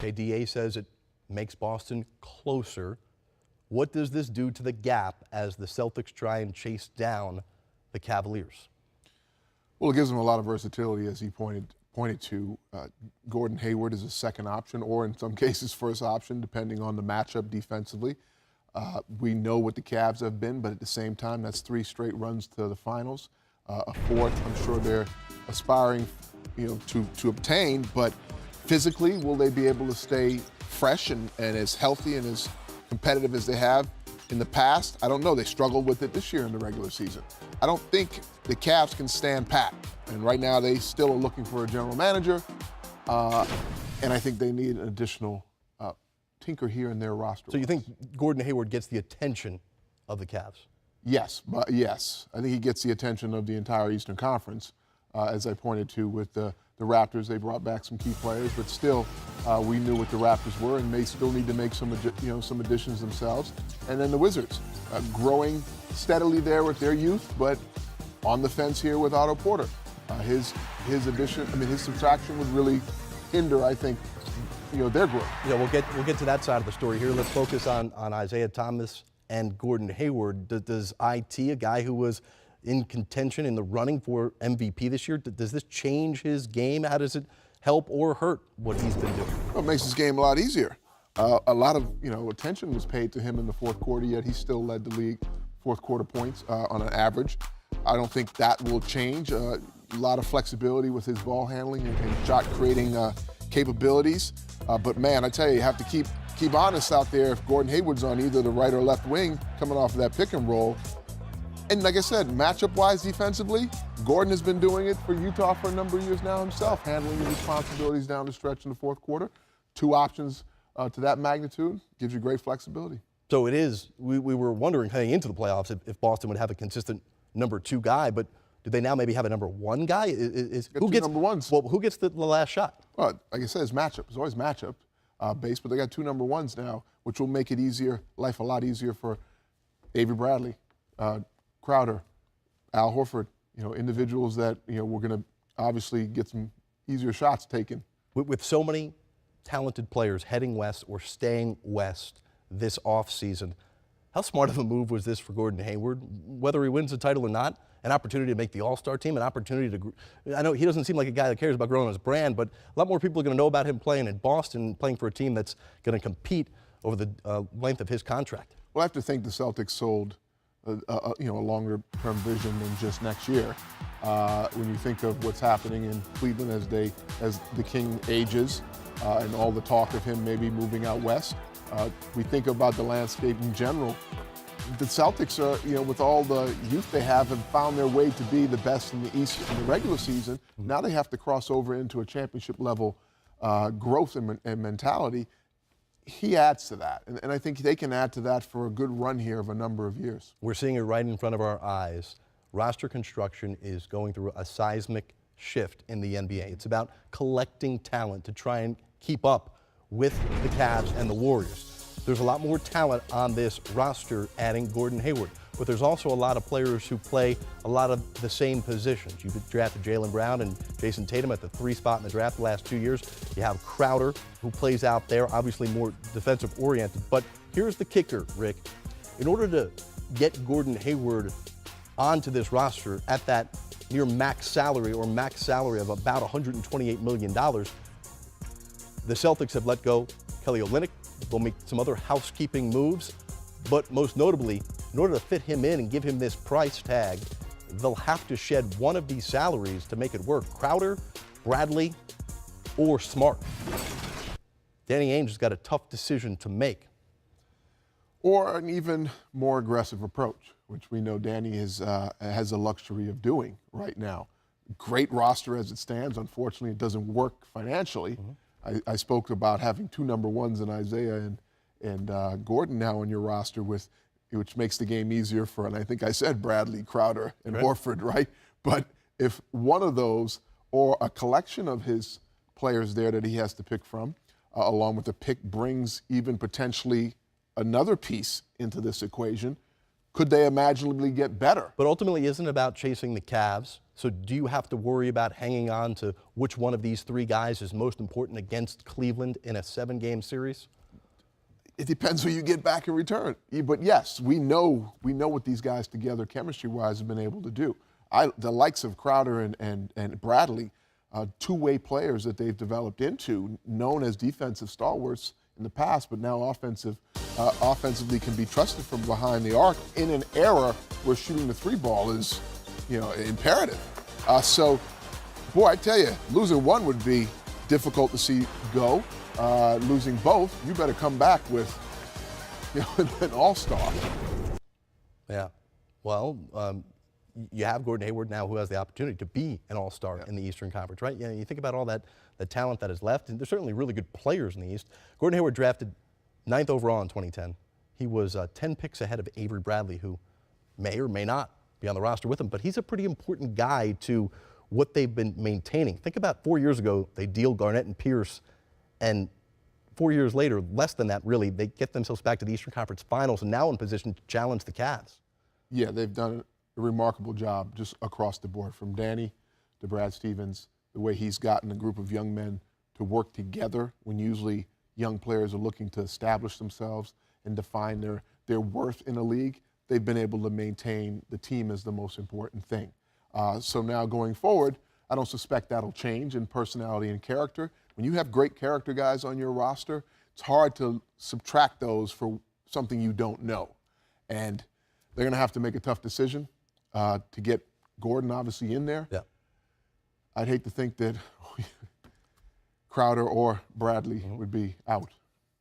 Okay, DA says it makes Boston closer. What does this do to the gap as the Celtics try and chase down the Cavaliers? Well, it gives them a lot of versatility, as he pointed to. Gordon Hayward is a second option, or in some cases first option, depending on the matchup defensively. We know what the Cavs have been, but at the same time, that's 3 straight runs to the finals. A fourth, I'm sure they're aspiring, to obtain. But physically, will they be able to stay fresh and as healthy and as competitive as they have in the past? I don't know. They struggled with it this year in the regular season. I don't think the Cavs can stand pat. And right now, they still are looking for a general manager. And I think they need an additional tinker here in their roster. So you think Gordon Hayward gets the attention of the Cavs? Yes, yes. I think he gets the attention of the entire Eastern Conference. As I pointed to with the Raptors, they brought back some key players, but still, we knew what the Raptors were, and they still need to make some additions themselves. And then the Wizards, growing steadily there with their youth, but on the fence here with Otto Porter. His addition, his subtraction would really hinder, I think, their growth. Yeah, we'll get to that side of the story here. Let's focus on Isaiah Thomas and Gordon Hayward. Does IT, a guy who was in contention in the running for MVP this year, does this change his game? How does it help or hurt what he's been doing? Well, it makes his game a lot easier. A lot of attention was paid to him in the fourth quarter, yet he still led the league fourth quarter points on an average. I don't think that will change. A lot of flexibility with his ball handling and shot creating capabilities. But man, I tell you have to keep honest out there if Gordon Hayward's on either the right or left wing coming off of that pick and roll. And like I said, matchup-wise defensively, Gordon has been doing it for Utah for a number of years now himself, handling the responsibilities down the stretch in the fourth quarter. 2 options to that magnitude gives you great flexibility. So it is, we were wondering heading into the playoffs if Boston would have a consistent number 2 guy, but do they now maybe have a number 1 guy? Who gets number 1s? Well, who gets the last shot? Well, like I said, it's matchup. It's always matchup based, but they got 2 number 1s now, which will make it life a lot easier for Avery Bradley, Crowder, Al Horford, individuals that, we're going to obviously get some easier shots taken. With so many talented players heading west or staying west this offseason, how smart of a move was this for Gordon Hayward? Whether he wins the title or not, an opportunity to make the All-Star team, an opportunity to, I know he doesn't seem like a guy that cares about growing his brand, but a lot more people are going to know about him playing in Boston, playing for a team that's going to compete over the length of his contract. Well, I have to think the Celtics sold a longer-term vision than just next year. When you think of what's happening in Cleveland as the King ages, and all the talk of him maybe moving out west, we think about the landscape in general. The Celtics are, with all the youth they have found their way to be the best in the East in the regular season. Now they have to cross over into a championship level growth and mentality. He adds to that, and I think they can add to that for a good run here of a number of years. We're seeing it right in front of our eyes. Roster construction is going through a seismic shift in the NBA. It's about collecting talent to try and keep up with the Cavs and the Warriors. There's a lot more talent on this roster adding Gordon Hayward, but there's also a lot of players who play a lot of the same positions. You've drafted Jaylen Brown and Jason Tatum at the 3 spot in the draft the last 2 years. You have Crowder, who plays out there, obviously more defensive-oriented. But here's the kicker, Rick. In order to get Gordon Hayward onto this roster at that near max salary or max salary of about $128 million, the Celtics have let go Kelly Olynyk. They'll make some other housekeeping moves, but most notably, in order to fit him in and give him this price tag, they'll have to shed one of these salaries to make it work. Crowder, Bradley, or Smart. Danny Ainge has got a tough decision to make. Or an even more aggressive approach, which we know Danny has the luxury of doing right now. Great roster as it stands. Unfortunately, it doesn't work financially. I spoke about having 2 number 1s in Isaiah and Gordon now in your roster, which makes the game easier for, and I think I said Bradley, Crowder, and Horford, right? But if one of those or a collection of his players there that he has to pick from, along with the pick, brings even potentially another piece into this equation, Could they imaginably get better? But ultimately, isn't it about chasing the Cavs? So do you have to worry about hanging on to which one of these three guys is most important against Cleveland in a 7-game series? It depends who you get back in return. But yes, we know what these guys together, chemistry-wise, have been able to do. The likes of Crowder and Bradley, two-way players that they've developed into, known as defensive stalwarts in the past, but now offensively can be trusted from behind the arc in an era where shooting the three ball is, imperative. So, boy, I tell you, losing one would be difficult to see go. Losing both, you better come back with an all-star. Yeah. Well, you have Gordon Hayward now who has the opportunity to be an all-star in the Eastern Conference, right? You think about all the talent that is left, and there's certainly really good players in the East. Gordon Hayward drafted 9th overall in 2010. He was 10 picks ahead of Avery Bradley, who may or may not be on the roster with him, but he's a pretty important guy to what they've been maintaining. Think about 4 years ago, they deal Garnett and Pierce, and 4 years later, less than that really, they get themselves back to the Eastern Conference Finals and now in position to challenge the Cavs. Yeah, they've done a remarkable job just across the board, from Danny to Brad Stevens, the way he's gotten a group of young men to work together when usually young players are looking to establish themselves and define their worth in a league. They've been able to maintain the team as the most important thing. So now going forward, I don't suspect that'll change in personality and character. When you have great character guys on your roster, it's hard to subtract those for something you don't know. And they're going to have to make a tough decision to get Gordon obviously in there. Yeah. I'd hate to think that Crowder or Bradley would be out.